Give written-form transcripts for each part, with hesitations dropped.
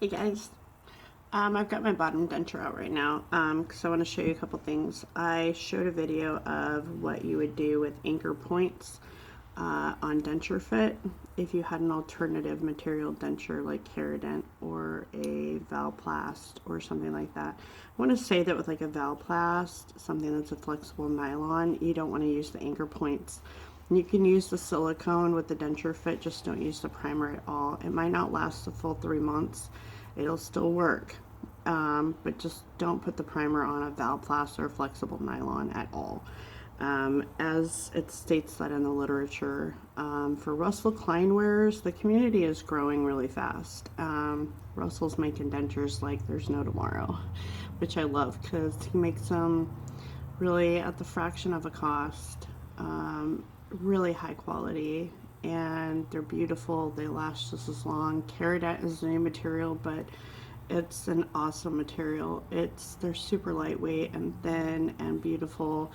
Hey guys, I've got my bottom denture out right now because I want to show you a couple things. I showed a video of what you would do with anchor points on DenSureFit if you had an alternative material denture like Keradent or a Valplast or something like that. I want to say that with like a Valplast, something that's a flexible nylon, you don't want to use the anchor points. You can use the silicone with the DenSureFit, just don't use the primer at all. It might not last the full 3 months. It'll still work, but just don't put the primer on a Valplast or flexible nylon at all. As it states that in the literature, for Russell Klein wares, the community is growing really fast. Russell's making dentures like there's no tomorrow, which I love because he makes them really at the fraction of a cost, really high quality, and they're beautiful. They last just as long. Keradent is a new material, but it's an awesome material. They're super lightweight and thin and beautiful.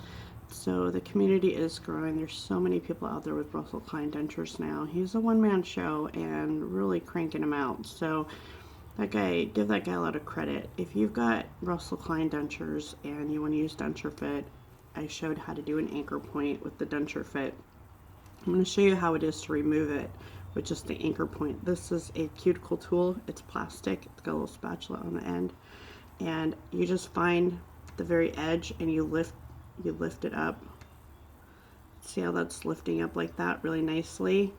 So the community is growing. There's so many people out there with Russell Klein dentures now. He's a one-man show and really cranking them out. So that guy, give that guy a lot of credit. If you've got Russell Klein dentures and you want to use DenSureFit, I showed how to do an anchor point with the DenSureFit. I'm going to show you how it is to remove it with just the anchor point. This is a cuticle tool. It's plastic. It's got a little spatula on the end, and you just find the very edge and you lift it up. See how that's lifting up like that really nicely?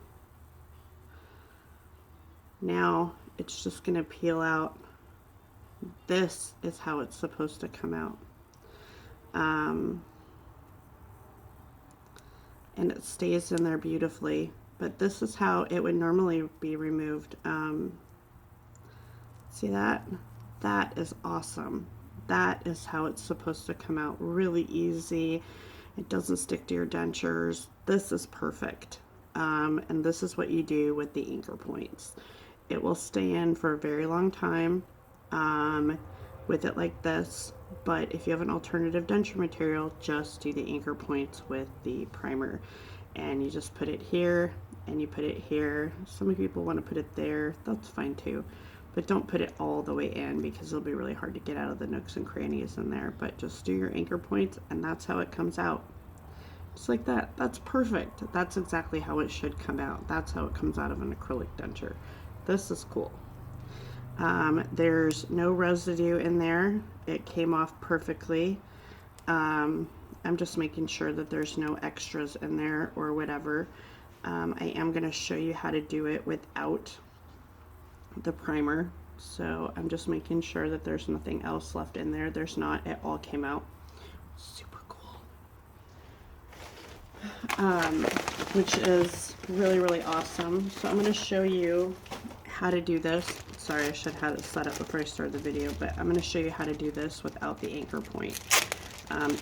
Now it's just going to peel out. This is how it's supposed to come out. And it stays in there beautifully, but this is how it would normally be removed. See that? That is awesome. That is how it's supposed to come out. Really easy. It doesn't stick to your dentures. This is perfect. And this is what you do with the anchor points. It will stay in for a very long time with it like this. But if you have an alternative denture material, just do the anchor points with the primer. And you just put it here and you put it here. Some people want to put it there. That's fine too. But don't put it all the way in because it'll be really hard to get out of the nooks and crannies in there. But just do your anchor points and that's how it comes out. Just like that. That's perfect. That's exactly how it should come out. That's how it comes out of an acrylic denture. This is cool. There's no residue in there. It came off perfectly. I'm just making sure that there's no extras in there or whatever. I am going to show you how to do it without the primer. So I'm just making sure that there's nothing else left in there. There's not. It all came out. Super cool. Which is really, really awesome. So I'm going to show you how to do this. Sorry, I should have it set up before I started the video, but I'm going to show you how to do this without the anchor point.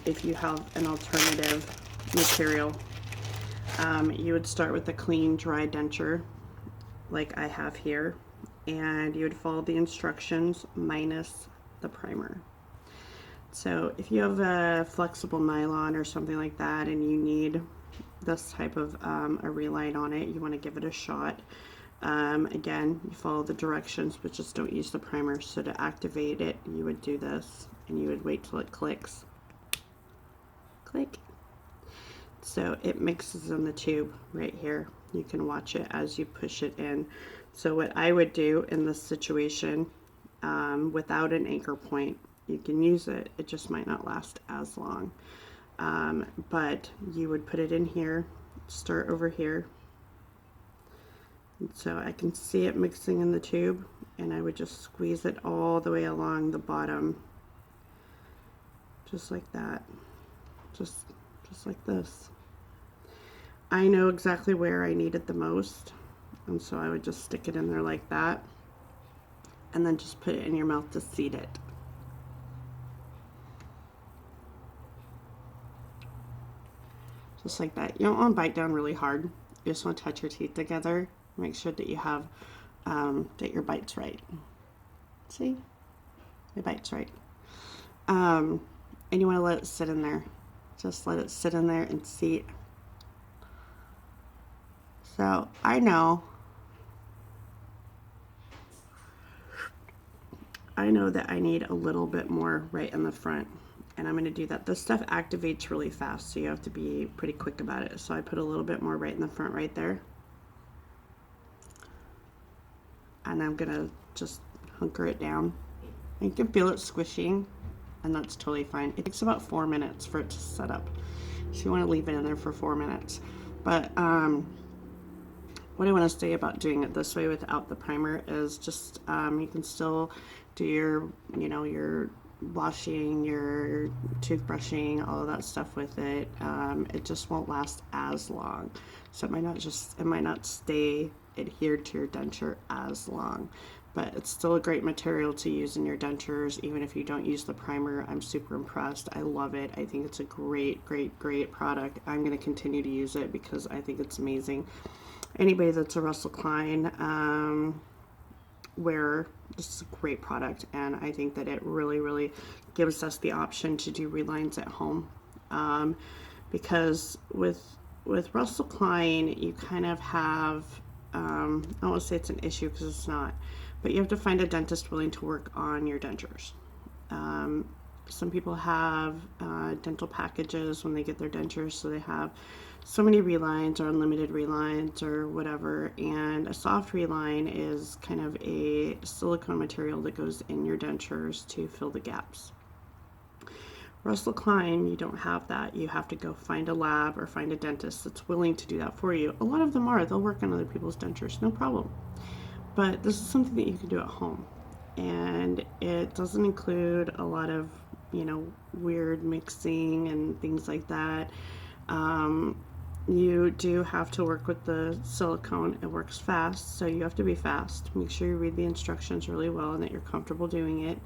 If you have an alternative material, you would start with a clean, dry denture, like I have here, and you would follow the instructions minus the primer. So if you have a flexible nylon or something like that, and you need this type of a relight on it, you want to give it a shot. Again, you follow the directions, but just don't use the primer. So to activate it, you would do this, and you would wait till it clicks. Click. So it mixes in the tube right here. You can watch it as you push it in. So what I would do in this situation, without an anchor point, you can use it. It just might not last as long. But you would put it in here, start over here. So I can see it mixing in the tube, and I would just squeeze it all the way along the bottom, just like that, just like this. I know exactly where I need it the most, and so I would just stick it in there like that, and then just put it in your mouth to seat it. Just like that. You don't want to bite down really hard. You just want to touch your teeth together. Make sure that you have, that your bite's right. See? My bite's right. And you want to let it sit in there. Just let it sit in there and seat. So I know I know that I need a little bit more right in the front, and I'm going to do that. This stuff activates really fast, so you have to be pretty quick about it. So I put a little bit more right in the front right there. And I'm going to just hunker it down. And you can feel it squishing, and that's totally fine. It takes about 4 minutes for it to set up. So you want to leave it in there for 4 minutes. But what I want to say about doing it this way without the primer is just you can still do your, your washing, your toothbrushing, all of that stuff with it. It just won't last as long. So it might not stay adhered to your denture as long. But it's still a great material to use in your dentures, even if you don't use the primer. I'm super impressed. I love it. I think it's a great, great, great product. I'm going to continue to use it because I think it's amazing. Anybody that's a Russell Klein wearer, this is a great product, and I think that it really, really gives us the option to do relines at home. Because with Russell Klein, you kind of have, I don't want to say it's an issue because it's not, but you have to find a dentist willing to work on your dentures. Some people have dental packages when they get their dentures, so they have so many relines or unlimited relines or whatever, and a soft reline is kind of a silicone material that goes in your dentures to fill the gaps. Russell Klein, you don't have that. You have to go find a lab or find a dentist that's willing to do that for you. A lot of them are. They'll work on other people's dentures, no problem. But this is something that you can do at home. And it doesn't include a lot of, weird mixing and things like that. You do have to work with the silicone. It works fast, so you have to be fast. Make sure you read the instructions really well and that you're comfortable doing it.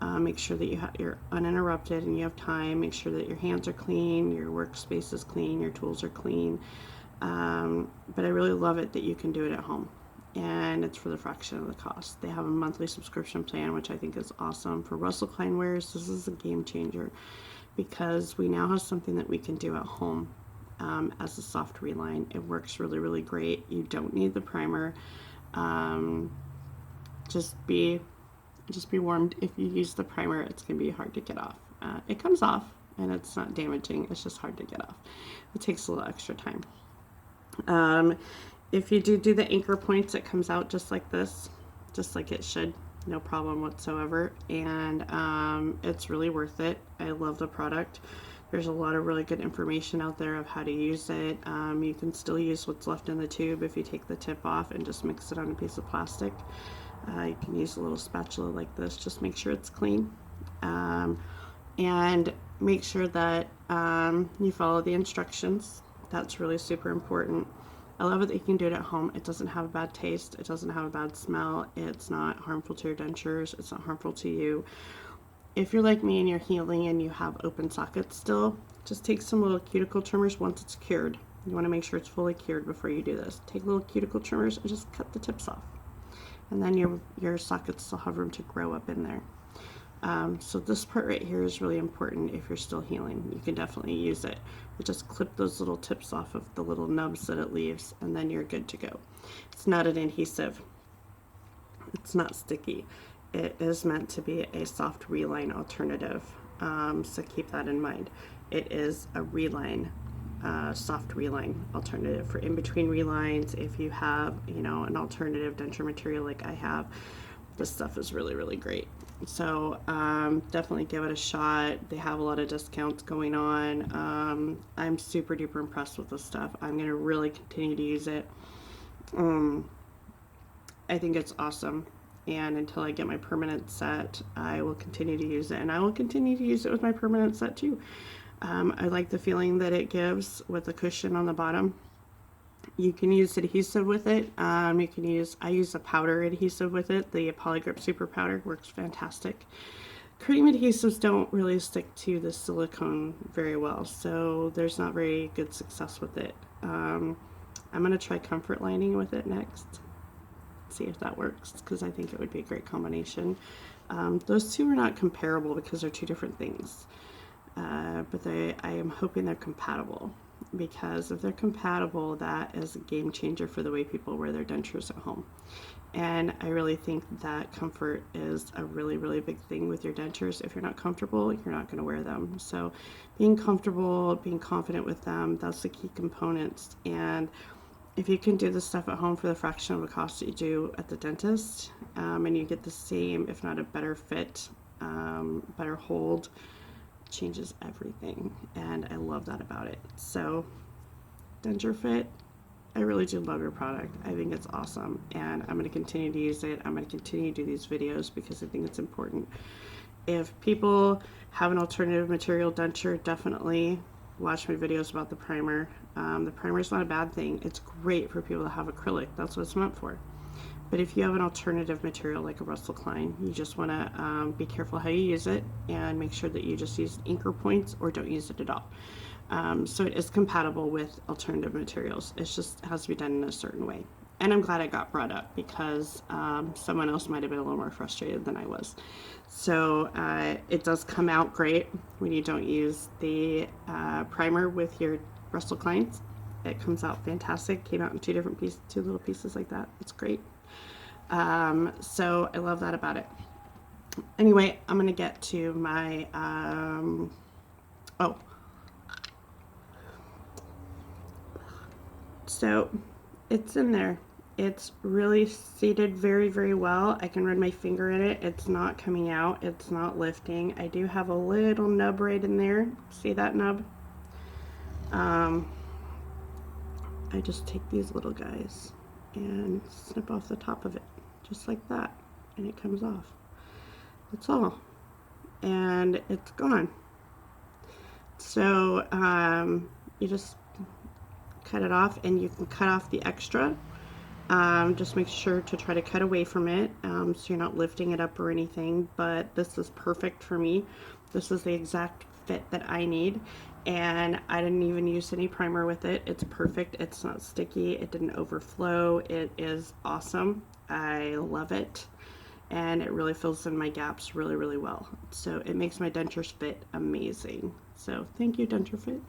Make sure that you're uninterrupted and you have time. Make sure that your hands are clean, your workspace is clean, your tools are clean. But I really love it that you can do it at home, and it's for the fraction of the cost. They have a monthly subscription plan, which I think is awesome. For Russell Klein wares, this is a game changer because we now have something that we can do at home as a soft reline. It works really, really great. You don't need the primer. Just be warned. If you use the primer, it's going to be hard to get off. It comes off, and it's not damaging. It's just hard to get off. It takes a little extra time. If you do the anchor points, it comes out just like this, just like it should, no problem whatsoever. And it's really worth it. I love the product. There's a lot of really good information out there of how to use it. You can still use what's left in the tube if you take the tip off and just mix it on a piece of plastic. You can use a little spatula like this. Just make sure it's clean. And make sure that you follow the instructions. That's really super important. I love it that you can do it at home. It doesn't have a bad taste. It doesn't have a bad smell. It's not harmful to your dentures. It's not harmful to you. If you're like me and you're healing and you have open sockets still, just take some little cuticle trimmers once it's cured. You want to make sure it's fully cured before you do this. Take little cuticle trimmers and just cut the tips off. And then your sockets still have room to grow up in there. So this part right here is really important if you're still healing. You can definitely use it. But just clip those little tips off of the little nubs that it leaves, and then you're good to go. It's not an adhesive. It's not sticky. It is meant to be a soft reline alternative. So keep that in mind. It is a reline, soft reline alternative for in-between relines. If you have, an alternative denture material like I have, this stuff is really, really great. So definitely give it a shot. They have a lot of discounts going on. I'm super duper impressed with this stuff. I'm going to really continue to use it. I think it's awesome. And until I get my permanent set, I will continue to use it. And I will continue to use it with my permanent set too. I like the feeling that it gives with the cushion on the bottom. You can use adhesive with it. I use a powder adhesive with it. The Polygrip Super Powder works fantastic. Cream adhesives don't really stick to the silicone very well, so there's not very good success with it. I'm going to try comfort lining with it next. See if that works, because I think it would be a great combination. Those two are not comparable because they're two different things, but I am hoping they're compatible. because if they're compatible, that is a game changer for the way people wear their dentures at home. And I really think that comfort is a really, really big thing with your dentures. If you're not comfortable, you're not going to wear them. So being comfortable, being confident with them, that's the key components. And if you can do this stuff at home for the fraction of the cost that you do at the dentist, and you get the same, if not a better fit, better hold, changes everything. And I love that about it. So DenSureFit, I really do love your product. I think it's awesome, and I'm going to continue to use it. I'm going to continue to do these videos because I think it's important. If people have an alternative material denture, definitely watch my videos about the primer. The primer is not a bad thing. It's great for people that have acrylic. That's what it's meant for. But if you have an alternative material like a Russell Klein, you just want to be careful how you use it and make sure that you just use anchor points or don't use it at all. So it is compatible with alternative materials. It just has to be done in a certain way. And I'm glad it got brought up because someone else might have been a little more frustrated than I was. So it does come out great when you don't use the primer with your Russell Kleins. It comes out fantastic. Came out in two different pieces, two little pieces like that. It's great. So I love that about it. Anyway, I'm going to get to my, so it's in there. It's really seated very, very well. I can run my finger in it. It's not coming out. It's not lifting. I do have a little nub right in there. See that nub? I just take these little guys and snip off the top of it, just like that, and it comes off. That's all. And it's gone. So you just cut it off, and you can cut off the extra. Just make sure to try to cut away from it so you're not lifting it up or anything, but this is perfect for me. This is the exact fit that I need, and I didn't even use any primer with it. It's perfect. It's not sticky. It didn't overflow. It is awesome. I love it, and it really fills in my gaps really, really well. So it makes my dentures fit amazing. So thank you, DenSureFit.